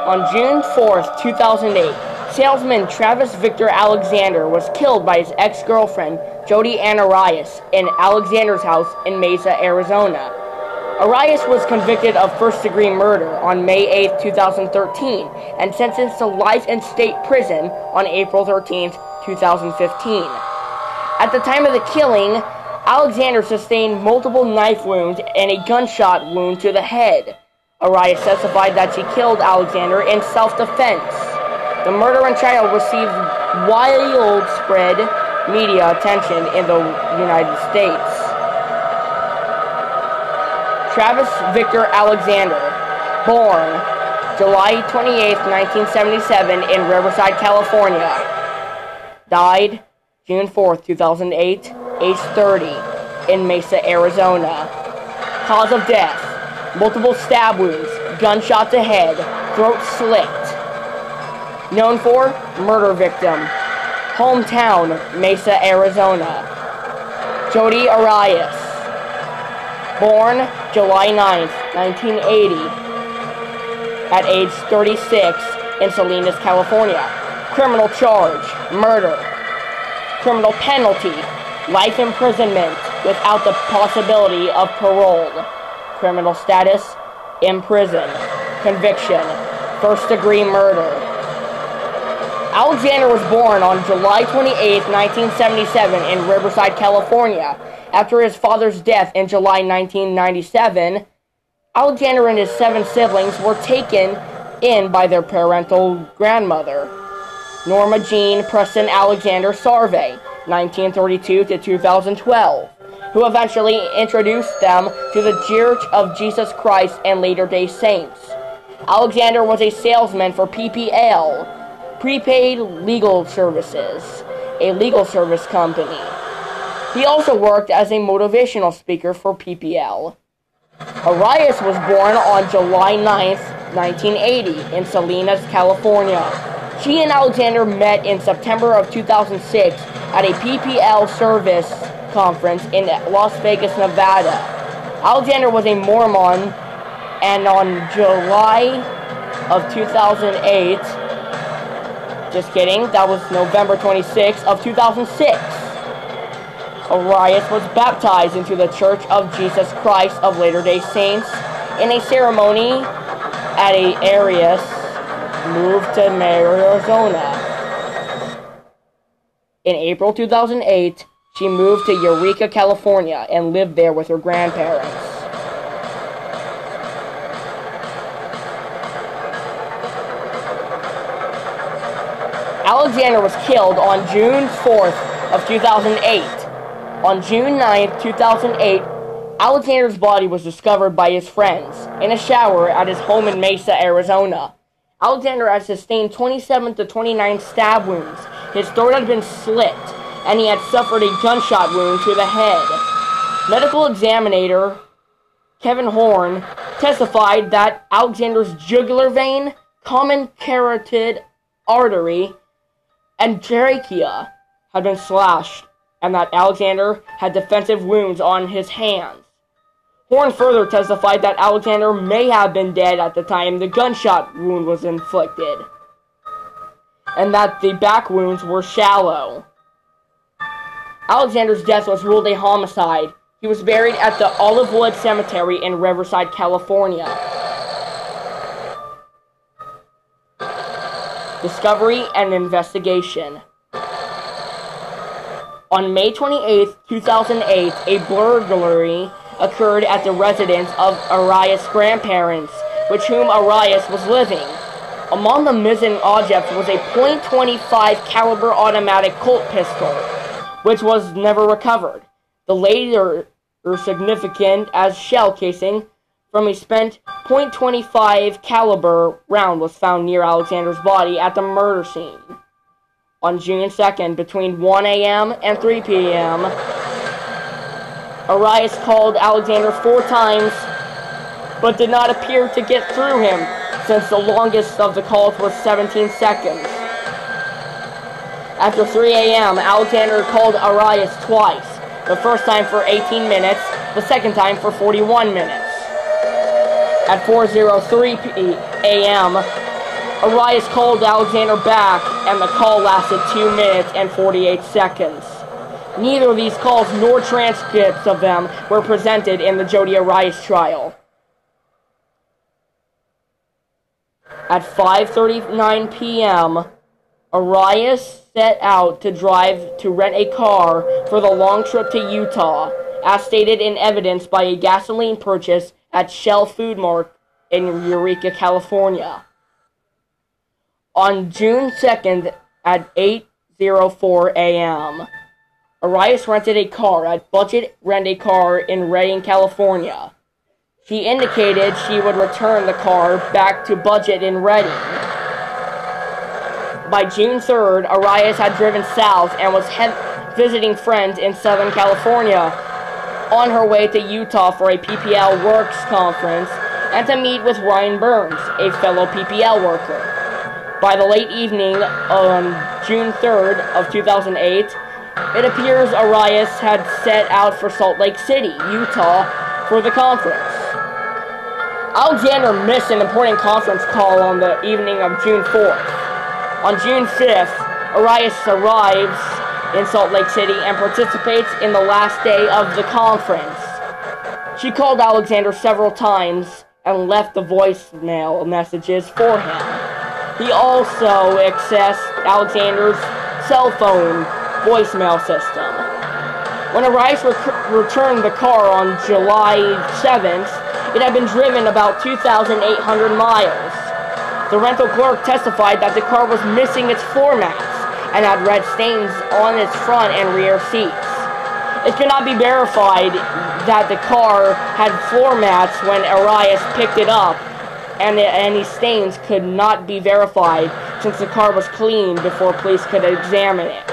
On June 4th, 2008, salesman Travis Victor Alexander was killed by his ex-girlfriend, Jodi Ann Arias, in Alexander's house in Mesa, Arizona. Arias was convicted of first-degree murder on May 8, 2013, and sentenced to life in state prison on April 13, 2015. At the time of the killing, Alexander sustained multiple knife wounds and a gunshot wound to the head. Arias testified that she killed Alexander in self-defense. The murder and trial received widespread media attention in the United States. Travis Victor Alexander, born July 28, 1977 in Riverside, California. Died June 4, 2008, age 30, in Mesa, Arizona. Cause of death: multiple stab wounds, gunshot to head, throat slit. Known for murder victim. Hometown, Mesa, Arizona. Jodi Arias. Born July 9th, 1980. At age 36 in Salinas, California. Criminal charge: murder. Criminal penalty: life imprisonment without the possibility of parole. Criminal status: imprisoned. Conviction: first-degree murder. Alexander was born on July 28, 1977 in Riverside, California. After his father's death in July 1997, Alexander and his 7 siblings were taken in by their parental grandmother, Norma Jean Preston Alexander Sarvey, 1932 to 2012, who eventually introduced them to the Church of Jesus Christ and Latter-day Saints. Alexander was a salesman for PPL, Prepaid Legal Services, a legal service company. He also worked as a motivational speaker for PPL. Arias was born on July 9th, 1980 in Salinas, California. She and Alexander met in September of 2006 at a PPL service conference in Las Vegas, Nevada. Alexander was a Mormon, and on July of 2008, just kidding, that was November 26th of 2006, Arias was baptized into the Church of Jesus Christ of Latter-day Saints in a ceremony at Arias moved to Arizona. In April 2008, she moved to Eureka, California, and lived there with her grandparents. Alexander was killed on June 4th of 2008. On June 9th, 2008, Alexander's body was discovered by his friends in a shower at his home in Mesa, Arizona. Alexander had sustained 27 to 29 stab wounds. His throat had been slit, and he had suffered a gunshot wound to the head. Medical examiner Kevin Horn testified that Alexander's jugular vein, common carotid artery, and trachea had been slashed, and that Alexander had defensive wounds on his hands. Horn further testified that Alexander may have been dead at the time the gunshot wound was inflicted, and that the back wounds were shallow. Alexander's death was ruled a homicide. He was buried at the Olivewood Cemetery in Riverside, California. Discovery and investigation. On May 28, 2008, a burglary occurred at the residence of Arias' grandparents, with whom Arias was living. Among the missing objects was a .25 caliber automatic Colt pistol, which was never recovered. The later significant as shell casing from a spent .25 caliber round was found near Alexander's body at the murder scene. On June 2nd, between 1 a.m. and 3 p.m., Arias called Alexander 4 times, but did not appear to get through him, since the longest of the calls was 17 seconds. After 3 a.m., Alexander called Arias twice, the first time for 18 minutes, the second time for 41 minutes. At 4:03 a.m., Arias called Alexander back, and the call lasted 2 minutes and 48 seconds. Neither of these calls nor transcripts of them were presented in the Jodi Arias trial. At 5:39 p.m., Arias set out to drive to rent a car for the long trip to Utah, as stated in evidence by a gasoline purchase at Shell Food Mart in Eureka, California. On June 2nd at 8:04 a.m., Arias rented a car at Budget Rent-A-Car in Redding, California. She indicated she would return the car back to Budget in Redding. By June 3rd, Arias had driven south and was visiting friends in Southern California on her way to Utah for a PPL Works conference and to meet with Ryan Burns, a fellow PPL worker. By the late evening on June 3rd of 2008, it appears Arias had set out for Salt Lake City, Utah, for the conference. Alexander missed an important conference call on the evening of June 4th. On June 5th, Arias arrives in Salt Lake City and participates in the last day of the conference. She called Alexander several times and left the voicemail messages for him. He also accessed Alexander's cell phone voicemail system. When Arias returned the car on July 7th, it had been driven about 2,800 miles. The rental clerk testified that the car was missing its floor mats and had red stains on its front and rear seats. It cannot be verified that the car had floor mats when Arias picked it up, and any stains could not be verified since the car was cleaned before police could examine it.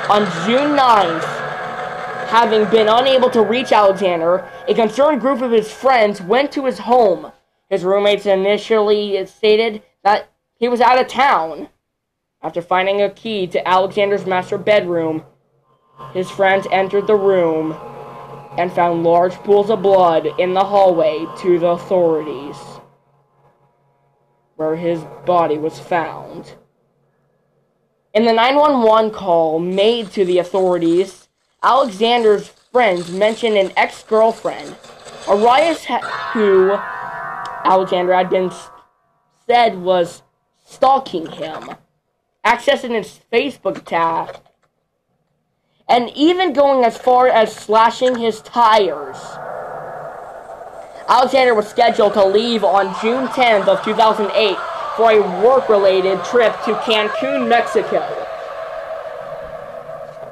On June 9th, having been unable to reach Alexander, a concerned group of his friends went to his home. His roommates initially stated that he was out of town. After finding a key to Alexander's master bedroom, his friends entered the room and found large pools of blood in the hallway to the authorities, where his body was found. In the 911 call made to the authorities, Alexander's friends mentioned an ex-girlfriend, Arias, who Alexander had been said was stalking him, accessing his Facebook tab, and even going as far as slashing his tires. Alexander was scheduled to leave on June 10th of 2008 for a work-related trip to Cancun, Mexico.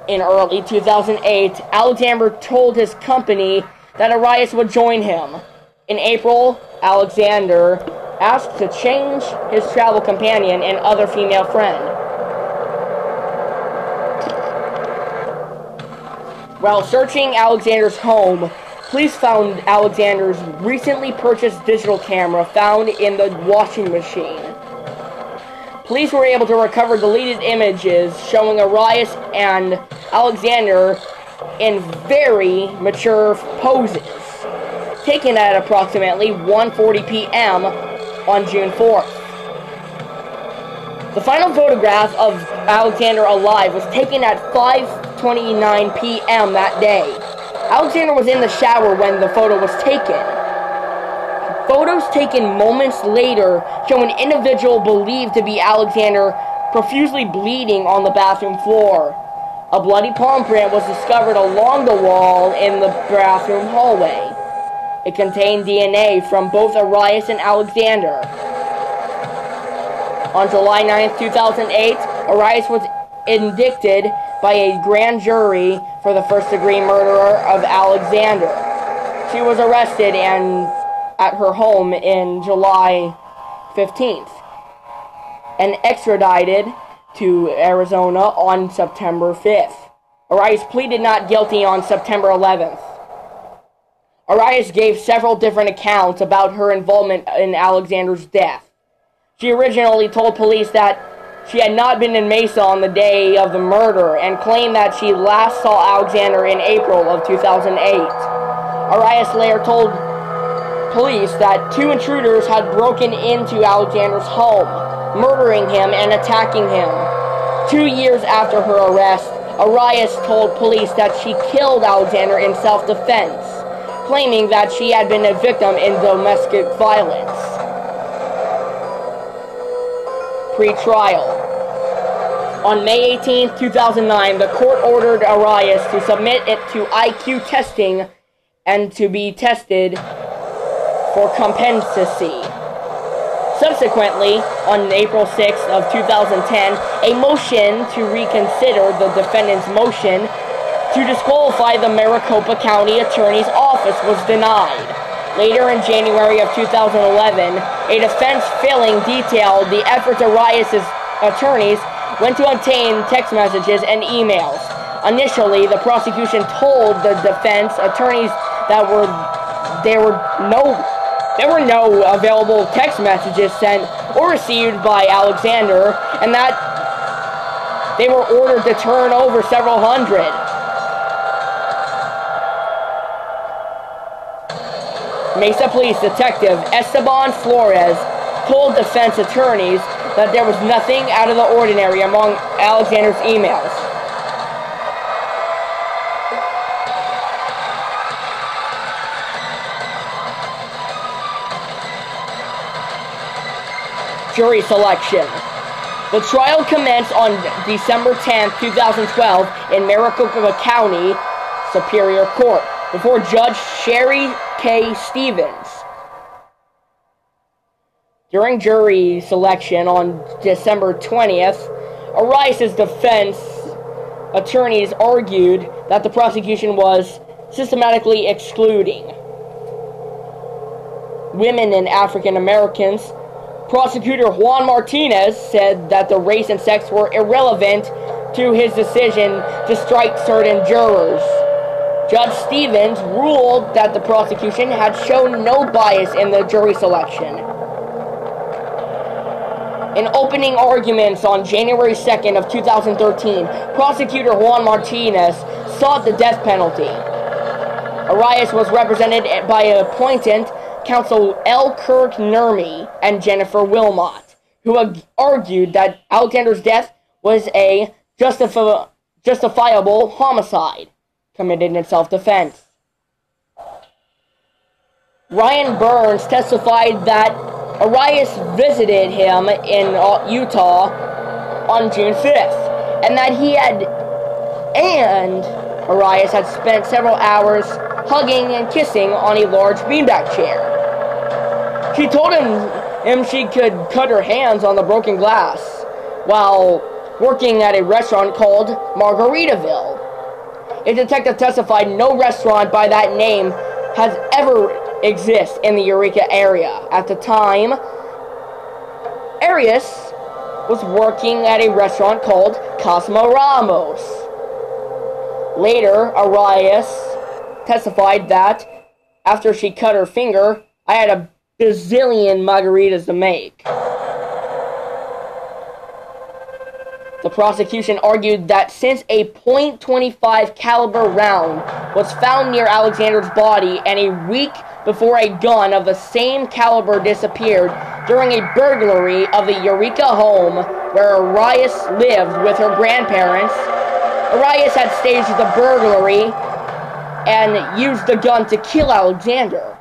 In early 2008, Alexander told his company that Arias would join him. In April, Alexander asked to change his travel companion and other female friend. While searching Alexander's home, police found Alexander's recently purchased digital camera found in the washing machine. Police were able to recover deleted images showing Arias and Alexander in very mature poses, taken at approximately 1:40 p.m. on June 4th. The final photograph of Alexander alive was taken at 5:29 p.m. that day. Alexander was in the shower when the photo was taken. Photos taken moments later show an individual believed to be Alexander profusely bleeding on the bathroom floor. A bloody palm print was discovered along the wall in the bathroom hallway. It contained DNA from both Arias and Alexander. On July 9th, 2008, Arias was indicted by a grand jury for the first-degree murder of Alexander. She was arrested at her home in July 15th and extradited to Arizona on September 5th. Arias pleaded not guilty on September 11th. Arias gave several different accounts about her involvement in Alexander's death. She originally told police that she had not been in Mesa on the day of the murder and claimed that she last saw Alexander in April of 2008. Arias later told police that 2 intruders had broken into Alexander's home, murdering him and attacking him. 2 years after her arrest, Arias told police that she killed Alexander in self-defense, claiming that she had been a victim in domestic violence. Pre-trial. On May 18, 2009, the court ordered Arias to submit it to IQ testing and to be tested for competency. Subsequently, on April 6 of 2010, a motion to reconsider the defendant's motion to disqualify the Maricopa County Attorney's Office was denied. Later in January of 2011, a defense filing detailed the efforts Arias' attorneys went to obtain text messages and emails. Initially, the prosecution told the defense attorneys that there were no available text messages sent or received by Alexander, and that they were ordered to turn over several hundred. Mesa Police Detective Esteban Flores told defense attorneys that there was nothing out of the ordinary among Alexander's emails. Jury selection. The trial commenced on December 10, 2012 in Maricopa County Superior Court before Judge Sherry K. Stevens. During jury selection on December 20th, Arias' defense attorneys argued that the prosecution was systematically excluding women and African Americans. Prosecutor Juan Martinez said that the race and sex were irrelevant to his decision to strike certain jurors. Judge Stevens ruled that the prosecution had shown no bias in the jury selection. In opening arguments on January 2nd of 2013, Prosecutor Juan Martinez sought the death penalty. Arias was represented by appointed counsel L. Kirk Nurmi and Jennifer Wilmot, who argued that Alexander's death was a justifiable homicide committed in self-defense. Ryan Burns testified that Arias visited him in Utah on June 5th, and that Arias had spent several hours hugging and kissing on a large beanbag chair. She told him she could cut her hands on the broken glass while working at a restaurant called Margaritaville. A detective testified no restaurant by that name has ever existed in the Eureka area. At the time, Arias was working at a restaurant called Cosmo Ramos. Later, Arias testified that after she cut her finger, I had a bazillion margaritas to make. The prosecution argued that since a .25 caliber round was found near Alexander's body and a week before a gun of the same caliber disappeared during a burglary of the Eureka home where Arias lived with her grandparents, Arias had staged the burglary and used the gun to kill Alexander.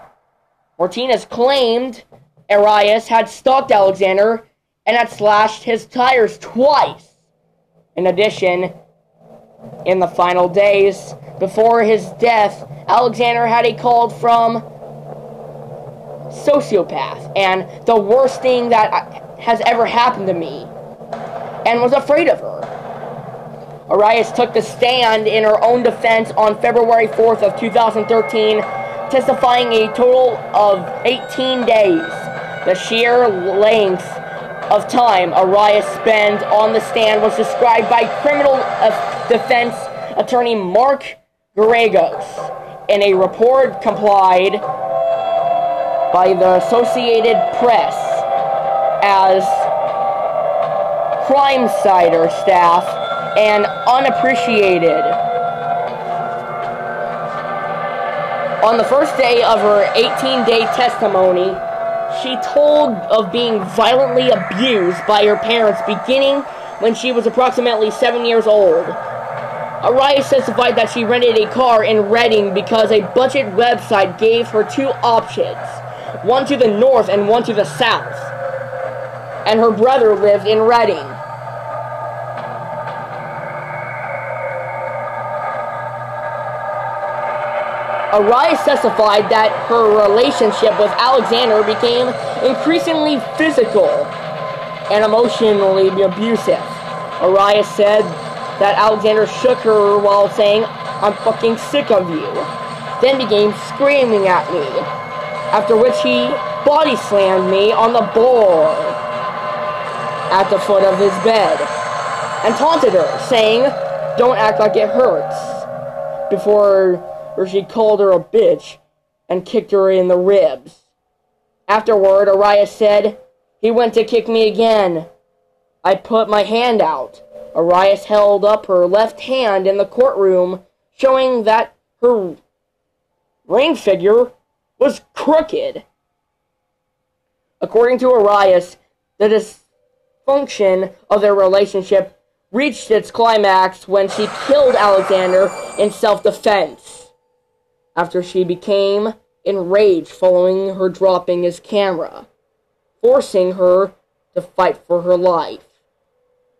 Martinez claimed Arias had stalked Alexander and had slashed his tires twice. In addition, in the final days before his death, Alexander had a call from sociopath and the worst thing that has ever happened to me, and was afraid of her. Arias took the stand in her own defense on February 4th of 2013, testifying a total of 18 days. The sheer length of time Arias spent on the stand was described by criminal defense attorney Mark Garagos in a report compiled by the Associated Press as crime-cider staff and unappreciated. On the first day of her 18-day testimony, she told of being violently abused by her parents beginning when she was approximately 7 years old. Arias testified that she rented a car in Reading because a budget website gave her two options, one to the north and one to the south, and her brother lived in Reading. Arias testified that her relationship with Alexander became increasingly physical and emotionally abusive. Arias said that Alexander shook her while saying, "I'm fucking sick of you," then began screaming at me, after which he body slammed me on the board at the foot of his bed and taunted her, saying, "Don't act like it hurts," before she called her a bitch and kicked her in the ribs. Afterward, Arias said, "He went to kick me again. I put my hand out." Arias held up her left hand in the courtroom, showing that her ring figure was crooked. According to Arias, the dysfunction of their relationship reached its climax when she killed Alexander in self-defense, after she became enraged following her dropping his camera, forcing her to fight for her life.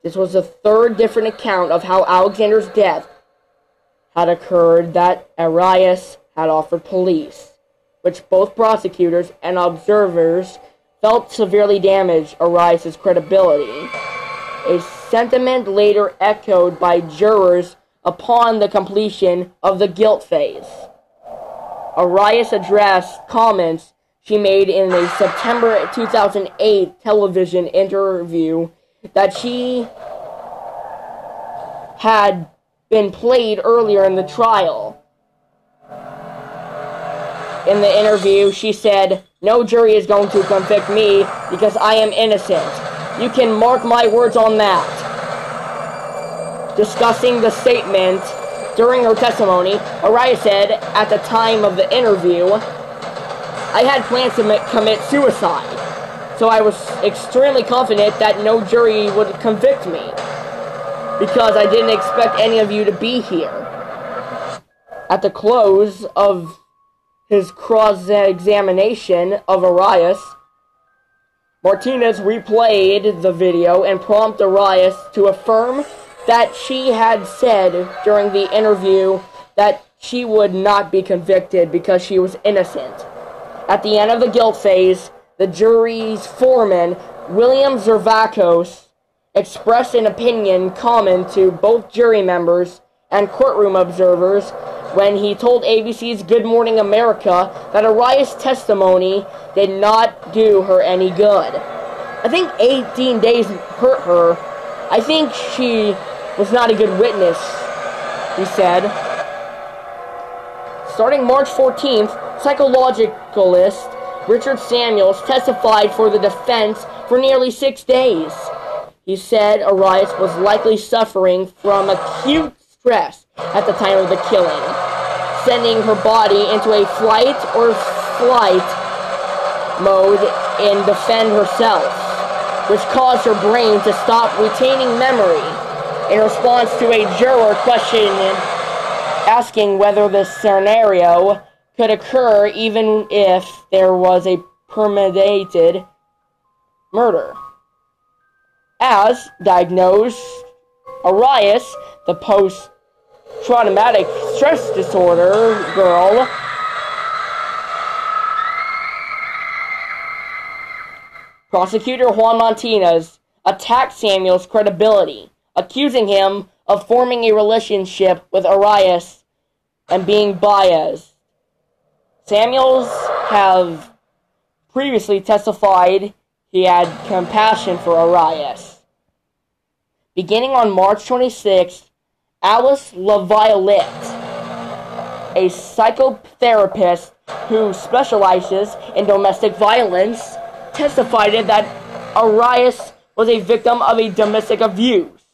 This was the third different account of how Alexander's death had occurred that Arias had offered police, which both prosecutors and observers felt severely damaged Arias' credibility, a sentiment later echoed by jurors upon the completion of the guilt phase. Arias addressed comments she made in a September 2008 television interview that she had been played earlier in the trial. In the interview, she said, "No jury is going to convict me because I am innocent. You can mark my words on that." Discussing the statement during her testimony, Arias said at the time of the interview, "I had plans to commit suicide, so I was extremely confident that no jury would convict me, because I didn't expect any of you to be here." At the close of his cross-examination of Arias, Martinez replayed the video and prompted Arias to affirm that she had said during the interview that she would not be convicted because she was innocent. At the end of the guilt phase, the jury's foreman, William Zervakos, expressed an opinion common to both jury members and courtroom observers when he told ABC's Good Morning America that Arias' testimony did not do her any good. "I think 18 days hurt her. I think she was not a good witness," he said. Starting March 14th, psychologist Richard Samuels testified for the defense for nearly 6 days. He said Arias was likely suffering from acute stress at the time of the killing, sending her body into a flight or flight mode in defend herself, which caused her brain to stop retaining memory. In response to a juror question asking whether this scenario could occur even if there was a premeditated murder. As diagnosed, Arias, the post-traumatic stress disorder girl, prosecutor Juan Martinez attacked Samuel's credibility, accusing him of forming a relationship with Arias and being biased. Samuels have previously testified he had compassion for Arias. Beginning on March 26th, Alice LaViolette, a psychotherapist who specializes in domestic violence, testified that Arias was a victim of a domestic abuse,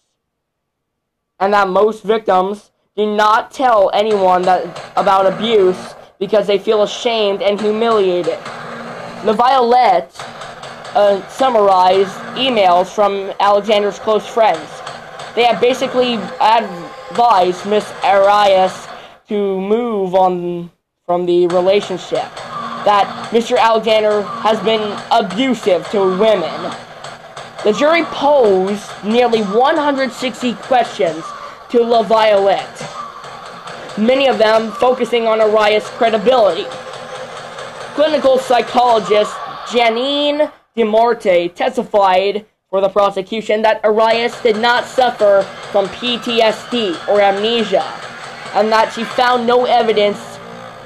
and that most victims do not tell anyone about abuse because they feel ashamed and humiliated. The Violet summarized emails from Alexander's close friends. They have basically advised Miss Arias to move on from the relationship, that Mr. Alexander has been abusive to women. The jury posed nearly 160 questions to La Violette, many of them focusing on Arias' credibility. Clinical psychologist Janine DeMarte testified for the prosecution that Arias did not suffer from PTSD or amnesia, and that she found no evidence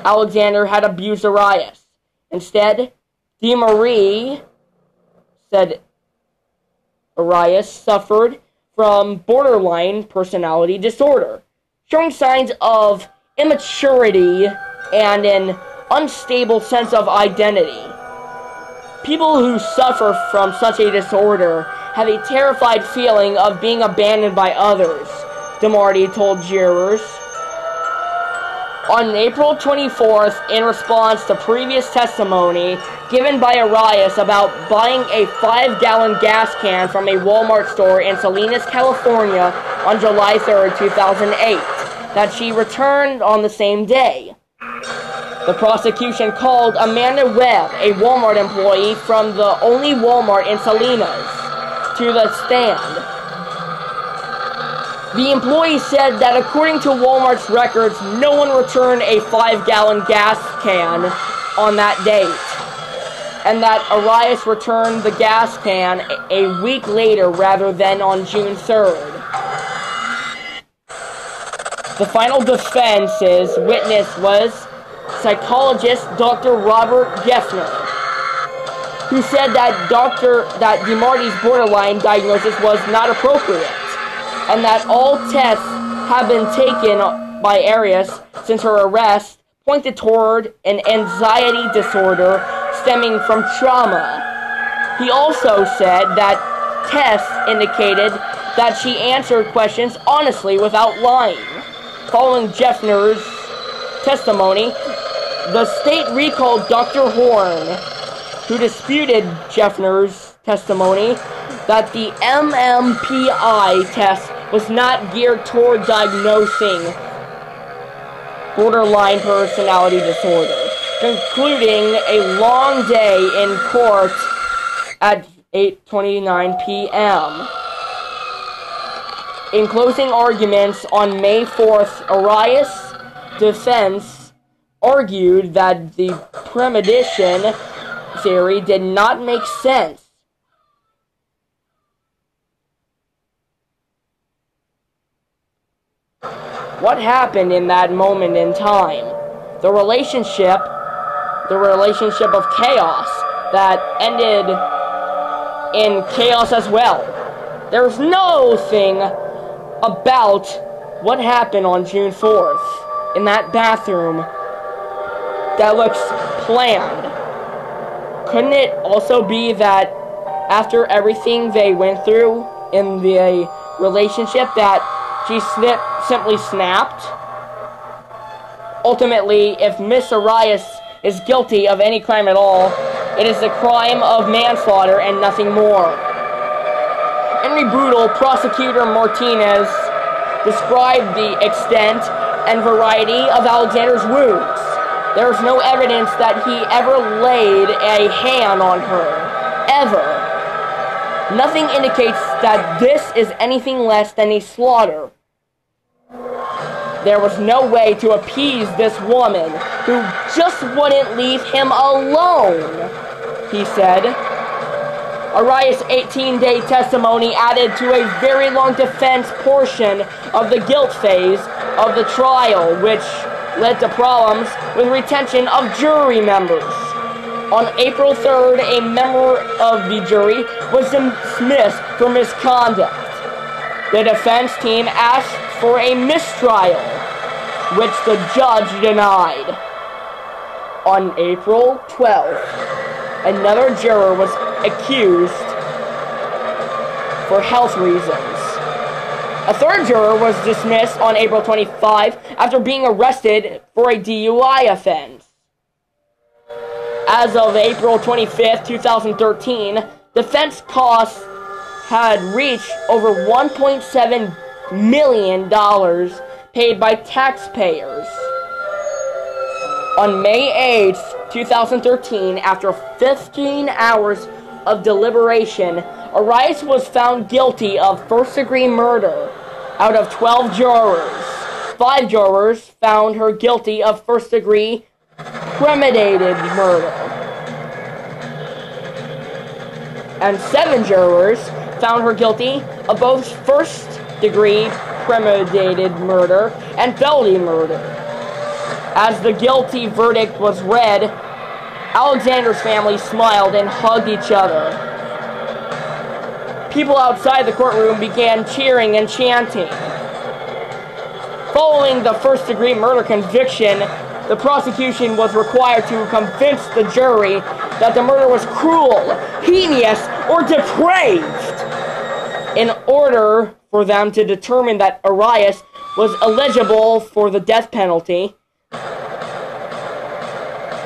Alexander had abused Arias. Instead, DeMarie said Arias suffered from borderline personality disorder, showing signs of immaturity and an unstable sense of identity. People who suffer from such a disorder have a terrified feeling of being abandoned by others, DeMarty told jurors. On April 24th, in response to previous testimony given by Arias about buying a 5-gallon gas can from a Walmart store in Salinas, California on July 3rd, 2008, that she returned on the same day. The prosecution called Amanda Webb, a Walmart employee from the only Walmart in Salinas, to the stand. The employee said that according to Walmart's records, no one returned a 5-gallon gas can on that date, and that Arias returned the gas can a week later rather than on June 3rd. The final defense's witness was psychologist Dr. Robert Geffner, who said that DeMarty's borderline diagnosis was not appropriate, and that all tests have been taken by Arias since her arrest pointed toward an anxiety disorder stemming from trauma. He also said that tests indicated that she answered questions honestly without lying. Following Geffner's testimony, the state recalled Dr. Horn, who disputed Geffner's testimony that the MMPI test was not geared toward diagnosing borderline personality disorder, concluding a long day in court at 8:29 p.m. In closing arguments on May 4th, Arias' defense argued that the premeditation theory did not make sense. What happened in that moment in time? The relationship of chaos that ended in chaos as well. There's nothing about what happened on June 4th in that bathroom that looks planned. Couldn't it also be that after everything they went through in the relationship that she simply snapped? Ultimately, if Miss Arias is guilty of any crime at all, it is the crime of manslaughter and nothing more. In rebuttal, Prosecutor Martinez described the extent and variety of Alexander's wounds. There is no evidence that he ever laid a hand on her, ever. Nothing indicates that this is anything less than a slaughter. There was no way to appease this woman who just wouldn't leave him alone, he said. Arias' 18-day testimony added to a very long defense portion of the guilt phase of the trial, which led to problems with retention of jury members. On April 3rd, a member of the jury was dismissed for misconduct. The defense team asked for a mistrial, which the judge denied. On April 12th, another juror was accused for health reasons. A third juror was dismissed on April 25 after being arrested for a DUI offense. As of April 25, 2013, defense costs had reached over $1.7 million paid by taxpayers. On May 8, 2013, after 15 hours of deliberation, Arias was found guilty of first-degree murder. Out of 12 jurors, 5 jurors found her guilty of first-degree premeditated murder, and 7 jurors found her guilty of both first-degree premeditated murder and felony murder. As the guilty verdict was read, Alexander's family smiled and hugged each other. People outside the courtroom began cheering and chanting. Following the first-degree murder conviction, the prosecution was required to convince the jury that the murder was cruel, heinous, or depraved in order for them to determine that Arias was eligible for the death penalty.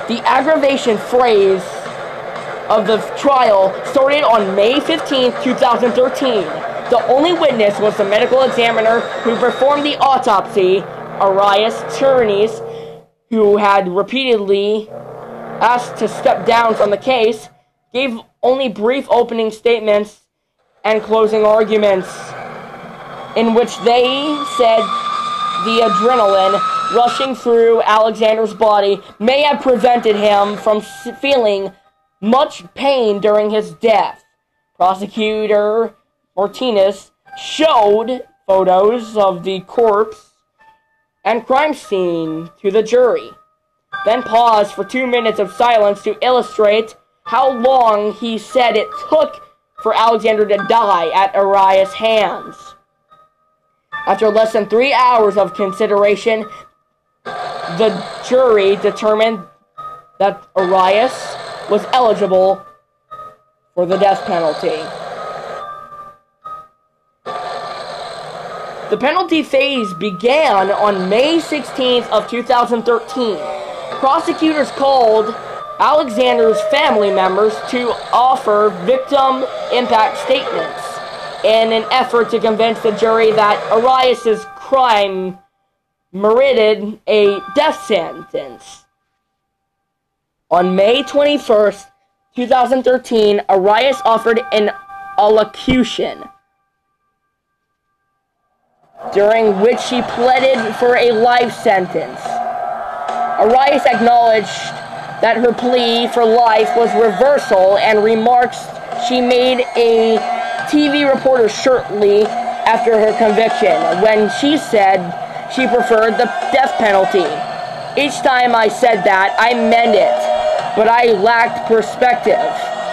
The aggravation phase of the trial started on May 15, 2013. The only witness was the medical examiner who performed the autopsy. Arias' attorneys, who had repeatedly asked to step down from the case, gave only brief opening statements and closing arguments, in which they said the adrenaline rushing through Alexander's body may have prevented him from feeling much pain during his death. Prosecutor Martinez showed photos of the corpse and crime scene to the jury, then paused for 2 minutes of silence to illustrate how long he said it took for Alexander to die at Arias' hands. After less than 3 hours of consideration, the jury determined that Arias was eligible for the death penalty. The penalty phase began on May 16th of 2013. Prosecutors called Alexander's family members to offer victim impact statements in an effort to convince the jury that Arias' crime merited a death sentence. On May 21st, 2013, Arias offered an allocution, during which she pleaded for a life sentence. Arias acknowledged that her plea for life was reversal and remarks she made a TV reporter shortly after her conviction when she said she preferred the death penalty. Each time I said that, I meant it. But I lacked perspective,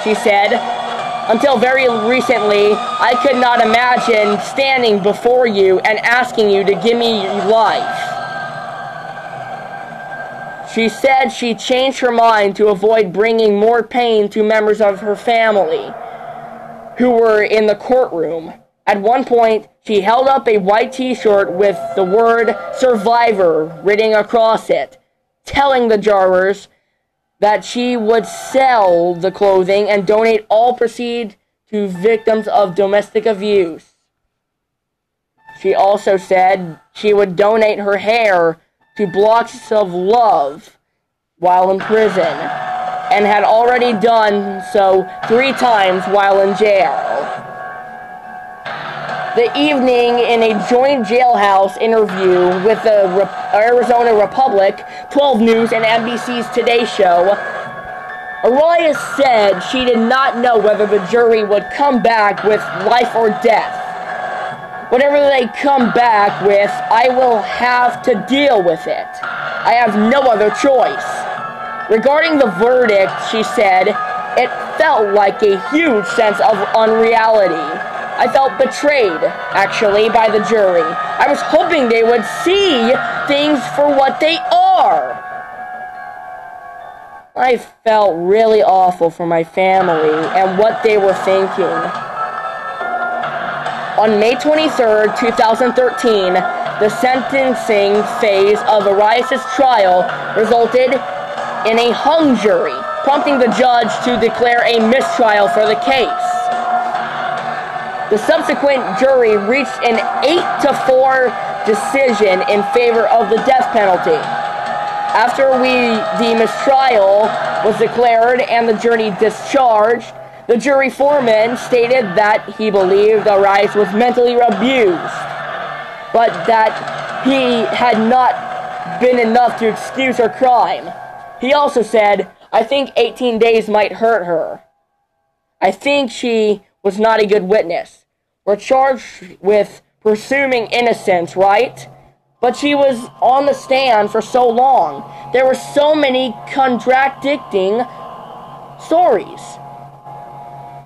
she said. Until very recently, I could not imagine standing before you and asking you to give me life. She said she changed her mind to avoid bringing more pain to members of her family who were in the courtroom. At one point, she held up a white t-shirt with the word "survivor" written across it, telling the jurors that she would sell the clothing and donate all proceeds to victims of domestic abuse. She also said she would donate her hair to Blocks of Love while in prison, and had already done so 3 times while in jail. The evening in a joint jailhouse interview with the Arizona Republic, 12 News, and NBC's Today Show, Arias said she did not know whether the jury would come back with life or death. Whatever they come back with, I will have to deal with it. I have no other choice. Regarding the verdict, she said, it felt like a huge sense of unreality. I felt betrayed, actually, by the jury. I was hoping they would see things for what they are. I felt really awful for my family and what they were thinking. On May 23, 2013, the sentencing phase of Arias' trial resulted in a hung jury, prompting the judge to declare a mistrial for the case. The subsequent jury reached an 8-4 decision in favor of the death penalty. After the mistrial was declared and the jury discharged, the jury foreman stated that he believed Arias was mentally abused, but that he had not been enough to excuse her crime. He also said, "I think 18 days might hurt her. I think she was not a good witness. We're charged with presuming innocence, right? But she was on the stand for so long. There were so many contradicting stories."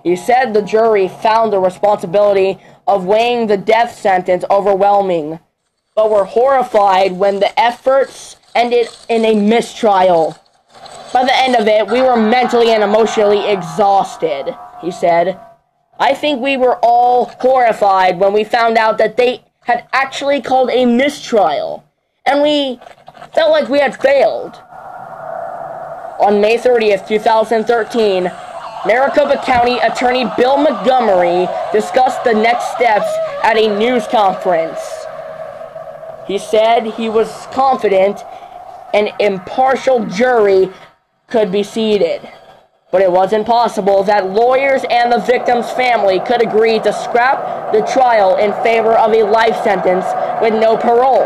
He said the jury found the responsibility of weighing the death sentence overwhelming, but were horrified when the efforts ended in a mistrial. "By the end of it, we were mentally and emotionally exhausted," he said. "I think we were all horrified when we found out that they had actually called a mistrial, and we felt like we had failed." On May 30th, 2013, Maricopa County Attorney Bill Montgomery discussed the next steps at a news conference. He said he was confident an impartial jury could be seated, but it wasn't possible that lawyers and the victim's family could agree to scrap the trial in favor of a life sentence with no parole.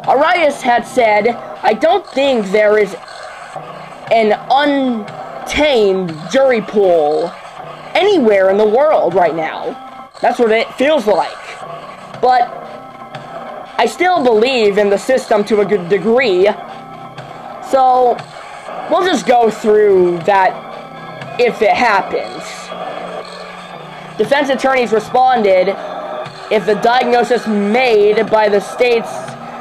Arias had said, "I don't think there is an untamed jury pool anywhere in the world right now. That's what it feels like. But I still believe in the system to a good degree, so we'll just go through that if it happens." Defense attorneys responded, "If the diagnosis made by the state's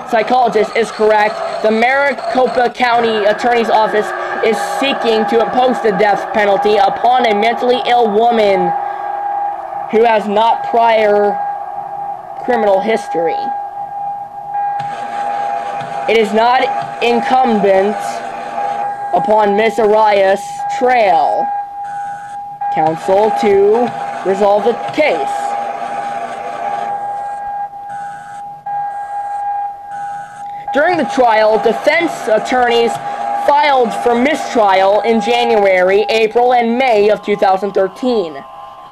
psychologist is correct, the Maricopa County Attorney's Office is seeking to impose the death penalty upon a mentally ill woman who has not prior criminal history. It is not incumbent upon Ms. Arias' trial counsel to resolve the case." During the trial, defense attorneys filed for mistrial in January, April, and May of 2013.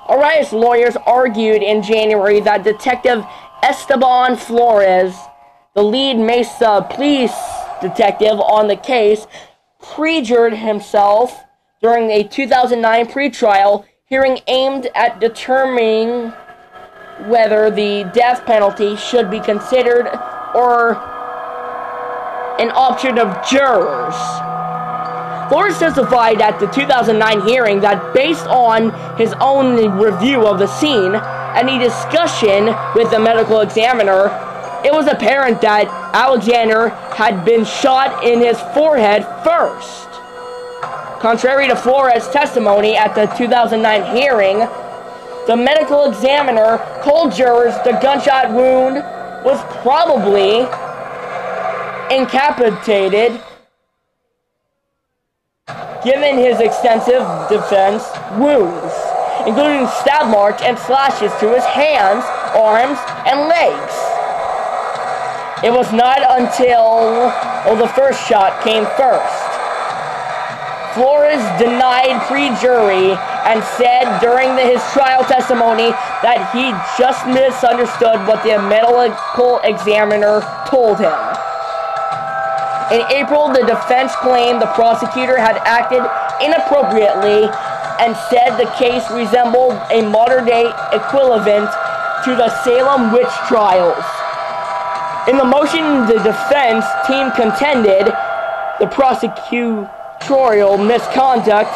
Arias' lawyers argued in January that Detective Esteban Flores, the lead Mesa police detective on the case, perjured himself during a 2009 pretrial hearing aimed at determining whether the death penalty should be considered or an option of jurors. Flores testified at the 2009 hearing that based on his own review of the scene and a discussion with the medical examiner, it was apparent that Alexander had been shot in his forehead first. Contrary to Flores' testimony at the 2009 hearing, the medical examiner told jurors the gunshot wound was probably incapacitated given his extensive defense wounds, including stab marks and slashes to his hands, arms, and legs. It was not until the first shot came first. Flores denied pre-jury and said during his trial testimony that he just misunderstood what the medical examiner told him. In April, the defense claimed the prosecutor had acted inappropriately and said the case resembled a modern-day equivalent to the Salem witch trials. In the motion, the defense team contended the prosecutorial misconduct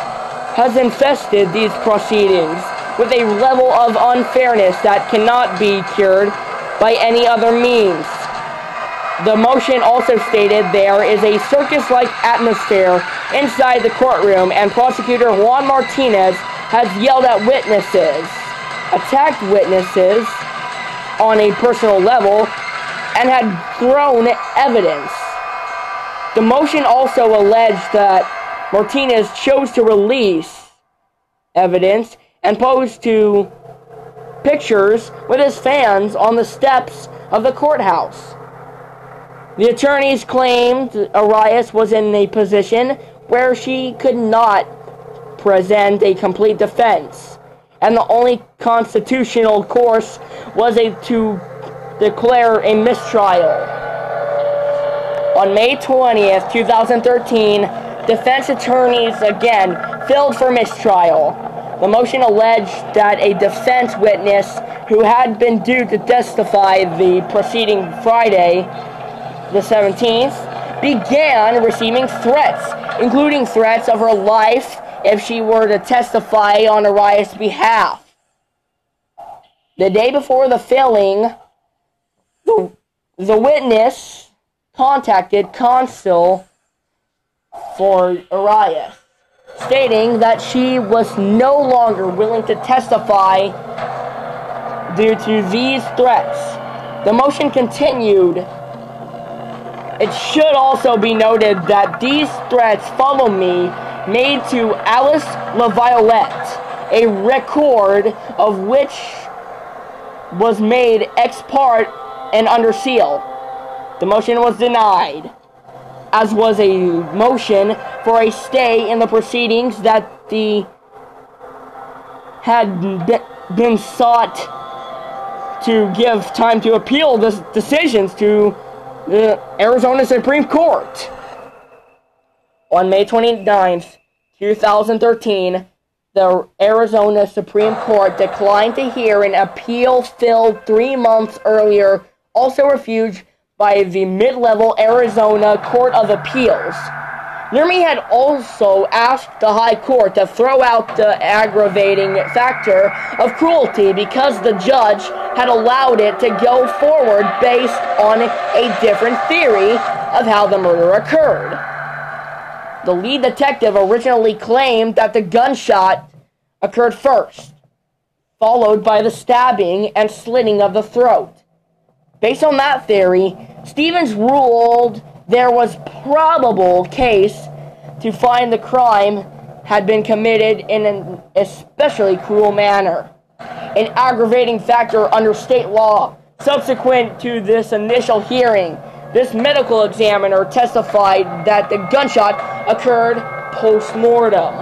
has infested these proceedings with a level of unfairness that cannot be cured by any other means. The motion also stated there is a circus-like atmosphere inside the courtroom, and prosecutor Juan Martinez has yelled at witnesses, attacked witnesses, on a personal level and had thrown evidence. The motion also alleged that Martinez chose to release evidence and posed to pictures with his fans on the steps of the courthouse. The attorneys claimed Arias was in a position where she could not present a complete defense, and the only constitutional course was to declare a mistrial. On May 20th, 2013, defense attorneys again filed for mistrial. The motion alleged that a defense witness who had been due to testify the preceding Friday, the 17th, began receiving threats, including threats of her life if she were to testify on Arias' behalf. The day before the filling, the witness contacted counsel for Arias, stating that she was no longer willing to testify due to these threats. The motion continued. It should also be noted that these threats follow me made to Alice LaViolette, a record of which was made ex parte and under seal. The motion was denied, as was a motion for a stay in the proceedings that had been sought to give time to appeal the decisions to the Arizona Supreme Court. On May 29th, 2013, the Arizona Supreme Court declined to hear an appeal filed 3 months earlier, also refused by the mid-level Arizona Court of Appeals. Nurmi had also asked the High Court to throw out the aggravating factor of cruelty because the judge had allowed it to go forward based on a different theory of how the murder occurred. The lead detective originally claimed that the gunshot occurred first, followed by the stabbing and slitting of the throat. Based on that theory, Stevens ruled there was probable case to find the crime had been committed in an especially cruel manner, an aggravating factor under state law. Subsequent to this initial hearing, this medical examiner testified that the gunshot occurred post-mortem.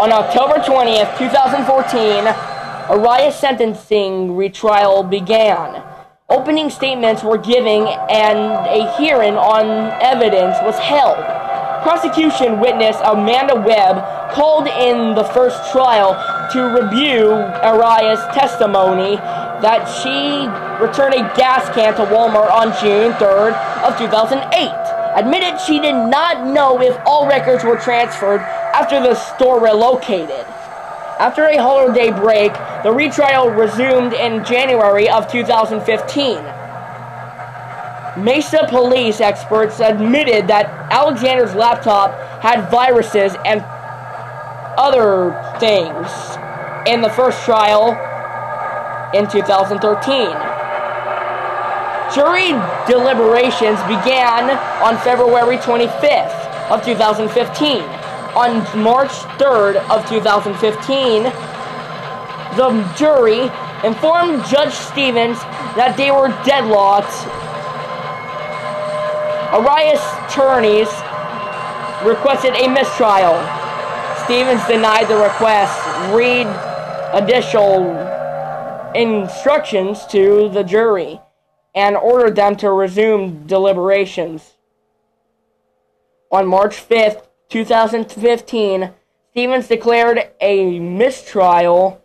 On October 20th, 2014, Arias' sentencing retrial began. Opening statements were given and a hearing on evidence was held. Prosecution witness Amanda Webb called in the first trial to review Arias' testimony that she returned a gas can to Walmart on June 3rd of 2008. Admitted she did not know if all records were transferred after the store relocated. After a holiday break, the retrial resumed in January of 2015. Mesa police experts admitted that Alexander's laptop had viruses and other things in the first trial in 2013. Jury deliberations began on February 25th of 2015. On March 3rd of 2015, the jury informed Judge Stevens that they were deadlocked. Arias' attorneys requested a mistrial. Stevens denied the request, read additional instructions to the jury, and ordered them to resume deliberations. On March 5th, 2015, Stevens declared a mistrial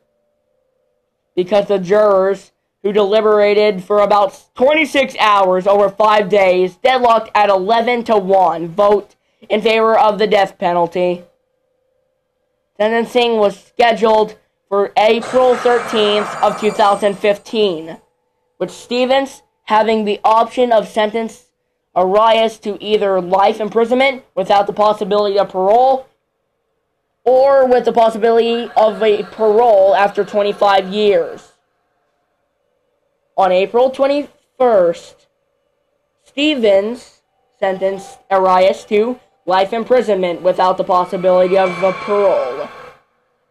because the jurors, who deliberated for about 26 hours over 5 days, deadlocked at 11-1 vote in favor of the death penalty. Sentencing was scheduled for April 13th of 2015, with Stevens having the option of sentence Arias to either life imprisonment without the possibility of parole or with the possibility of a parole after 25 years. On April 21st, Stevens sentenced Arias to life imprisonment without the possibility of a parole.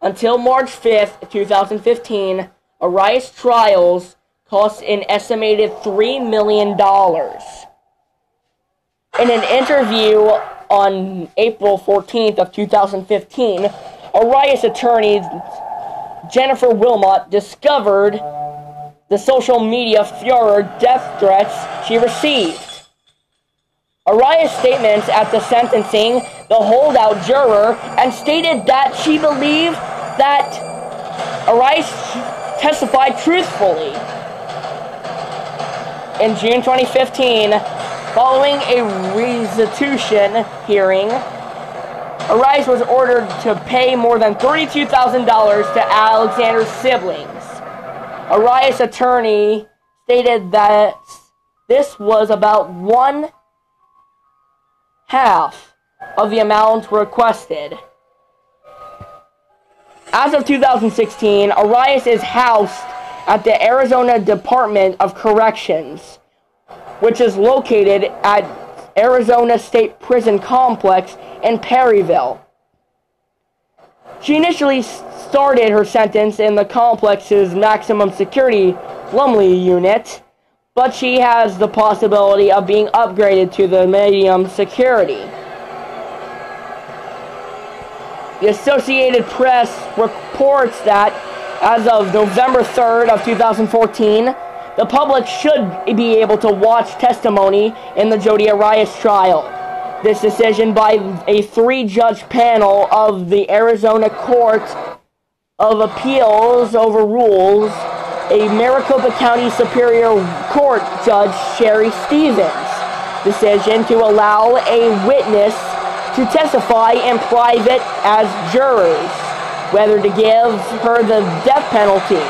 Until March 5th, 2015, Arias' trials cost an estimated $3 million. In an interview on April 14th of 2015, Arias' attorney Jennifer Wilmot discovered the social media furor death threats she received. Arias' statements at the sentencing the holdout juror and stated that she believed that Arias testified truthfully. In June 2015, following a restitution hearing, Arias was ordered to pay more than $32,000 to Alexander's siblings. Arias' attorney stated that this was about one half of the amount requested. As of 2016, Arias is housed at the Arizona Department of Corrections, which is located at Arizona State Prison Complex in Perryville. She initially started her sentence in the complex's maximum security Lumley unit, but she has the possibility of being upgraded to the medium security. The Associated Press reports that as of November 3rd of 2014, the public should be able to watch testimony in the Jodi Arias trial. This decision by a 3-judge panel of the Arizona Court of Appeals overrules a Maricopa County Superior Court Judge Sherry Stevens' decision to allow a witness to testify in private as jurors, whether to give her the death penalty.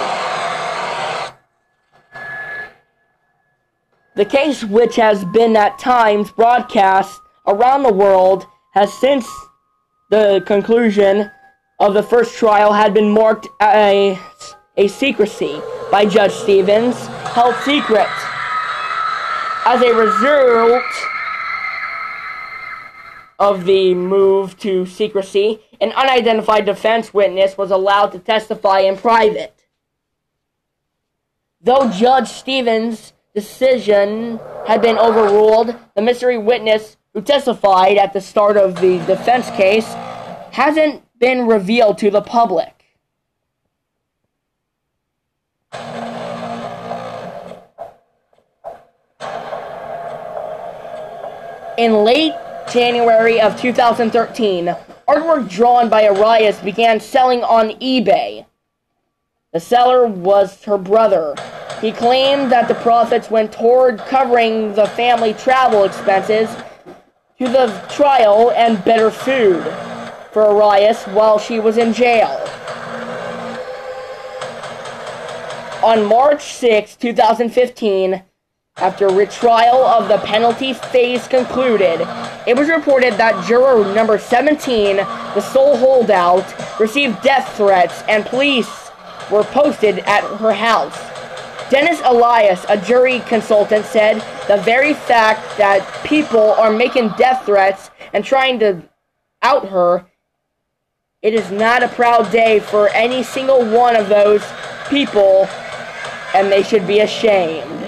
The case, which has been at times broadcast around the world, has since the conclusion of the first trial had been marked as a secrecy by Judge Stevens, held secret. As a result of the move to secrecy, an unidentified defense witness was allowed to testify in private. Though Judge Stevens' decision had been overruled, the mystery witness who testified at the start of the defense case hasn't been revealed to the public. In late January of 2013, artwork drawn by Arias began selling on eBay. The seller was her brother. He claimed that the profits went toward covering the family travel expenses to the trial and better food for Arias while she was in jail. On March 6, 2015, after retrial of the penalty phase concluded, it was reported that juror number 17, the sole holdout, received death threats and police were posted at her house. Dennis Elias, a jury consultant, said the very fact that people are making death threats and trying to out her, it is not a proud day for any single one of those people, and they should be ashamed.